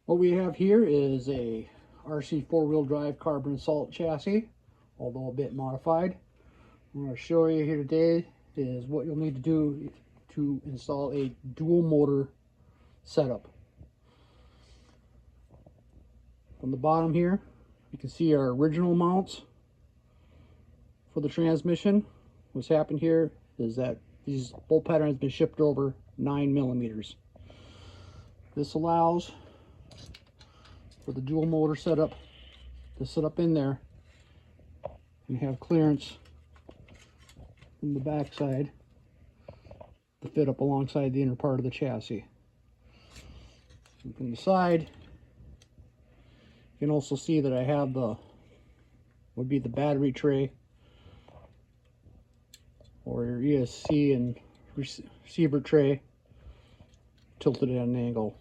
What we have here is a RC four-wheel drive carbon salt chassis, although a bit modified. What I'm going to show you here today is what you'll need to do to install a dual motor setup. From the bottom here, you can see our original mounts for the transmission. What's happened here is that these bolt pattern has been shipped over 9 millimeters. This allows for the dual motor setup to sit up in there and have clearance from the back side to fit up alongside the inner part of the chassis. And from the side, you can also see that I have the battery tray or your ESC and receiver tray tilted at an angle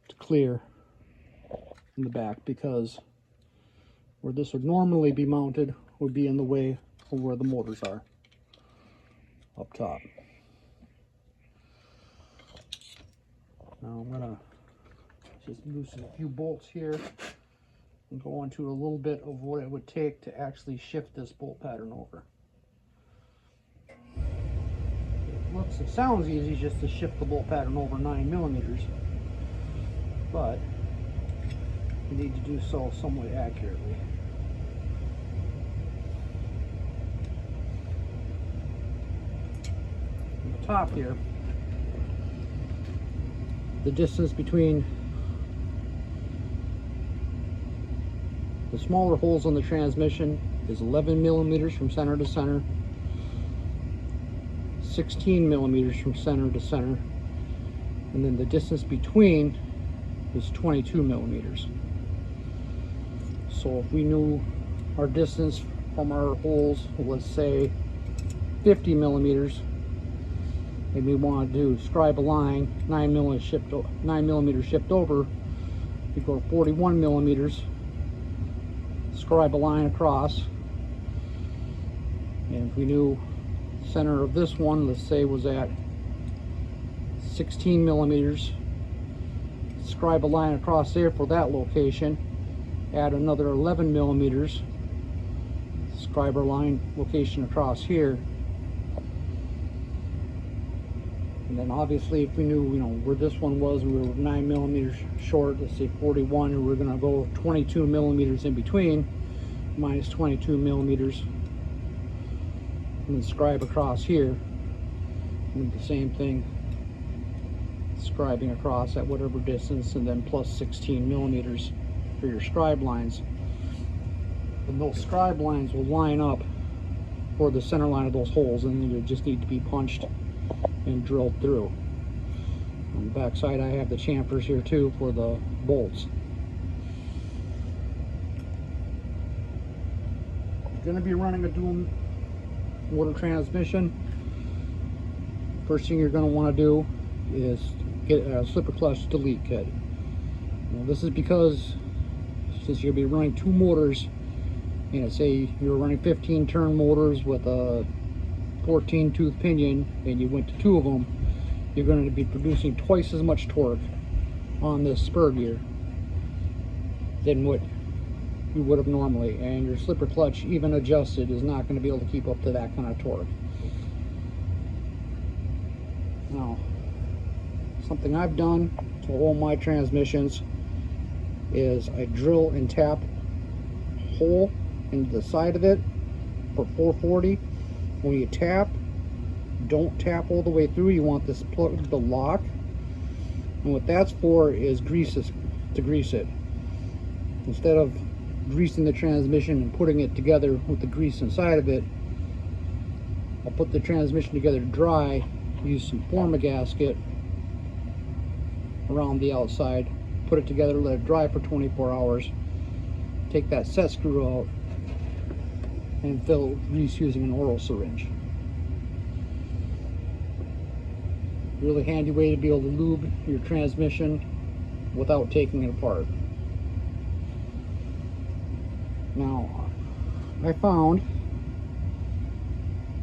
to clear in the back, because where this would normally be mounted would be in the way of where the motors are up top. Now I'm going to just loosen a few bolts here and go into a little bit of what it would take to actually shift this bolt pattern over. It sounds easy just to shift the bolt pattern over 9 millimeters, but you need to do so somewhat accurately. On the top here, the distance between the smaller holes on the transmission is 11 millimeters from center to center, 16 millimeters from center to center, and then the distance between is 22 millimeters. So if we knew our distance from our holes was, say, 50 millimeters, and we wanted to scribe a line 9 millimeters shipped over, we go to 41 millimeters, scribe a line across, and if we knew the center of this one, let's say, was at 16 millimeters, scribe a line across there for that location, add another 11 millimeters, scribe our line location across here, and then obviously if we knew, where this one was, we were 9 millimeters short, let's say 41, and we're going to go 22 millimeters in between, minus 22 millimeters, and then scribe across here, and the same thing, scribing across at whatever distance, and then plus 16 millimeters for your scribe lines. And those scribe lines will line up for the center line of those holes, and then you just need to be punched and drilled through. On the back side, I have the chamfers here too for the bolts. If you're going to be running a dual motor transmission, first thing you're going to want to do is get a slipper clutch delete kit. Now, this is because since you'll be running two motors, say you're running 15 turn motors with a 14 tooth pinion and you went to two of them, you're going to be producing twice as much torque on this spur gear than what you would have normally, and your slipper clutch, even adjusted, is not going to be able to keep up to that kind of torque. Now, something I've done to all my transmissions is I drill and tap a hole into the side of it for 440. When you tap, don't tap all the way through. You want this plug to lock, and what that's for is to grease it. Instead of greasing the transmission and putting it together with the grease inside of it, I'll put the transmission together dry, use some Form-A-Gasket around the outside, put it together, let it dry for 24 hours, take that set screw out, and fill it with grease using an oral syringe. Really handy way to be able to lube your transmission without taking it apart. Now, I found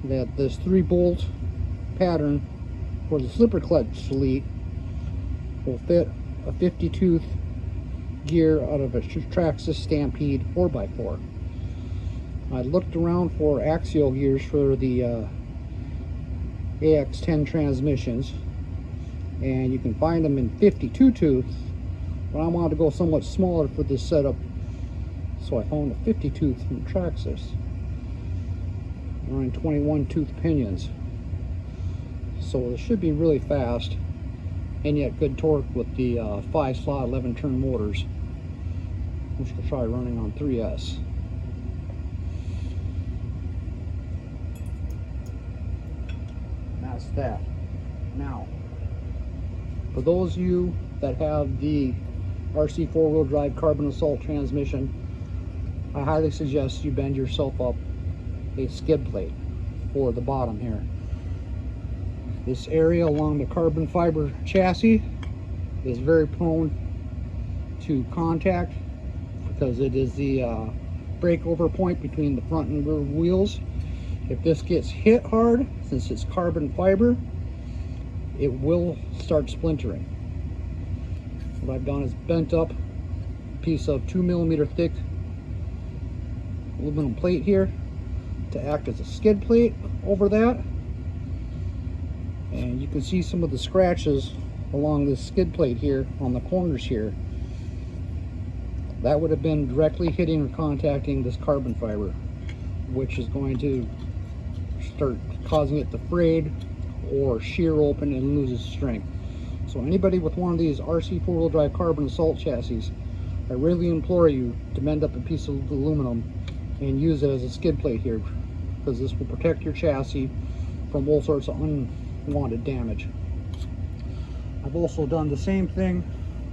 that this 3-bolt pattern for the slipper clutch delete will fit a 50 tooth gear out of a Traxxas Stampede 4x4. I looked around for axial gears for the AX10 transmissions, and you can find them in 52 tooth, but I wanted to go somewhat smaller for this setup, so I found a 50 tooth from Traxxas, running 21 tooth pinions. So this should be really fast and yet good torque with the 5-slot 11 turn motors, which we'll try running on 3S. That's that. Now, for those of you that have the RC 4-wheel drive carbon assault transmission, I highly suggest you bend yourself up a skid plate for the bottom here. This area along the carbon fiber chassis is very prone to contact because it is the breakover point between the front and rear wheels. If this gets hit hard, since it's carbon fiber, it will start splintering. What I've done is bent up a piece of 2mm thick aluminum plate here to act as a skid plate over that. And you can see some of the scratches along this skid plate here on the corners here. That would have been directly hitting or contacting this carbon fiber, which is going to start causing it to frayed or shear open and lose its strength. So anybody with one of these RC 4-wheel drive carbon assault chassis, I really implore you to bend up a piece of aluminum and use it as a skid plate here, because this will protect your chassis from all sorts of unwanted damage. I've also done the same thing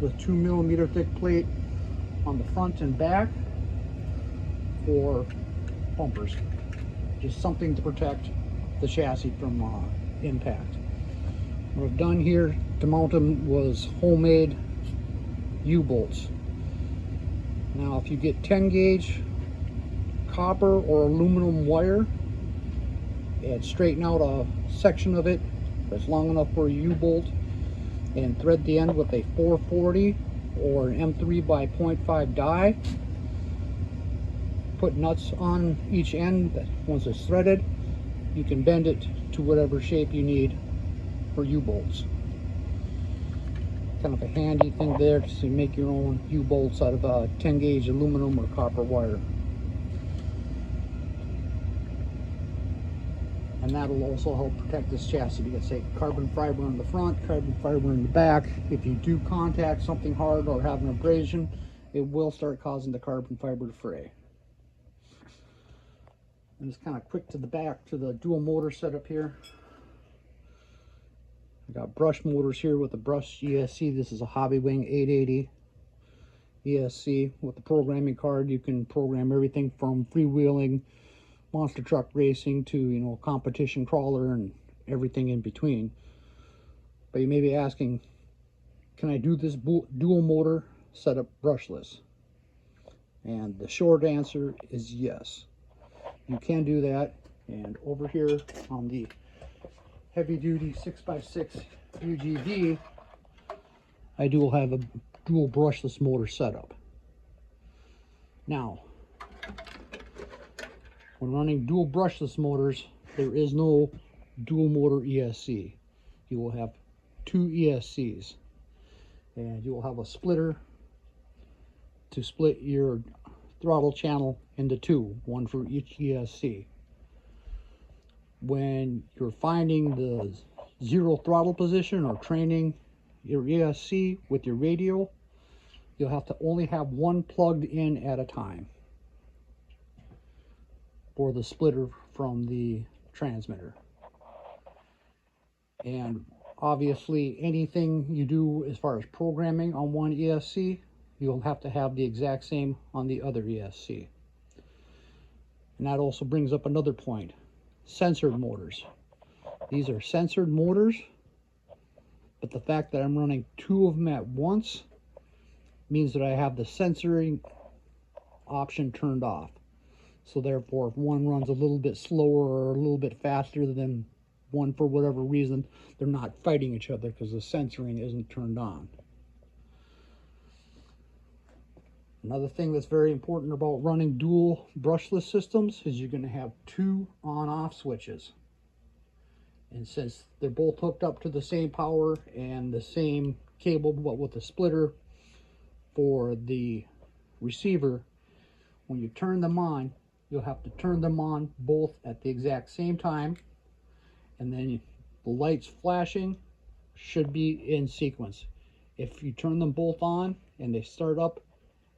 with 2mm thick plate on the front and back for bumpers. Just something to protect the chassis from impact. What I've done here to mount them was homemade U-bolts. Now if you get 10 gauge copper or aluminum wire and straighten out a section of it that's long enough for a U-bolt and thread the end with a 440 or an M3 by 0.5 die, put nuts on each end. Once it's threaded, you can bend it to whatever shape you need for U-bolts. Kind of a handy thing there to make your own U-bolts out of a 10 gauge aluminum or copper wire. And that'll also help protect this chassis, because say carbon fiber in the front, carbon fiber in the back. If you do contact something hard or have an abrasion, it will start causing the carbon fiber to fray. And it's kind of quick to the back to the dual motor setup here. I got brush motors here with the brush ESC. This is a Hobbywing 880 ESC. With the programming card, you can program everything from freewheeling, monster truck racing to, you know, competition crawler and everything in between. But you may be asking, can I do this dual motor setup brushless? And the short answer is yes, you can do that. And over here on the heavy duty 6x6 UGV, I do have a dual brushless motor setup. Now, when running dual brushless motors, there is no dual motor ESC. You will have two ESCs, and you will have a splitter to split your throttle channel into two, one for each ESC. When you're finding the zero throttle position or training your ESC with your radio, you'll have to only have one plugged in at a time for the splitter from the transmitter. And obviously anything you do as far as programming on one ESC, you'll have to have the exact same on the other ESC. And that also brings up another point: censored motors. These are censored motors, but the fact that I'm running two of them at once means that I have the censoring option turned off. So therefore, if one runs a little bit slower or a little bit faster than one for whatever reason, they're not fighting each other because the censoring isn't turned on. Another thing that's very important about running dual brushless systems is you're going to have 2 on-off switches. And since they're both hooked up to the same power and the same cable, but with a splitter for the receiver, when you turn them on, you'll have to turn them on both at the exact same time, and then the lights flashing should be in sequence. If you turn them both on and they start up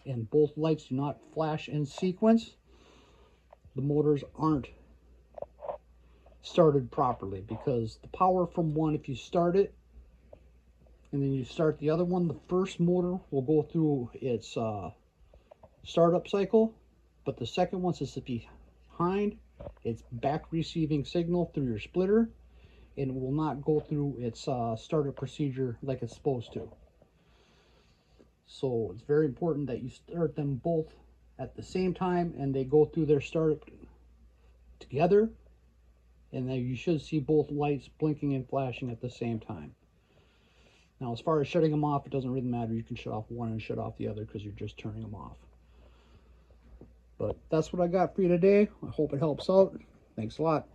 and both lights do not flash in sequence, the motors aren't started properly, because the power from one, if you start it and then you start the other one, the first motor will go through its startup cycle, but the second one, since it's behind, it's back receiving signal through your splitter, and it will not go through its startup procedure like it's supposed to. So it's very important that you start them both at the same time and they go through their startup together, and then you should see both lights blinking and flashing at the same time. Now, as far as shutting them off, it doesn't really matter. You can shut off one and shut off the other because you're just turning them off. But that's what I got for you today. I hope it helps out. Thanks a lot.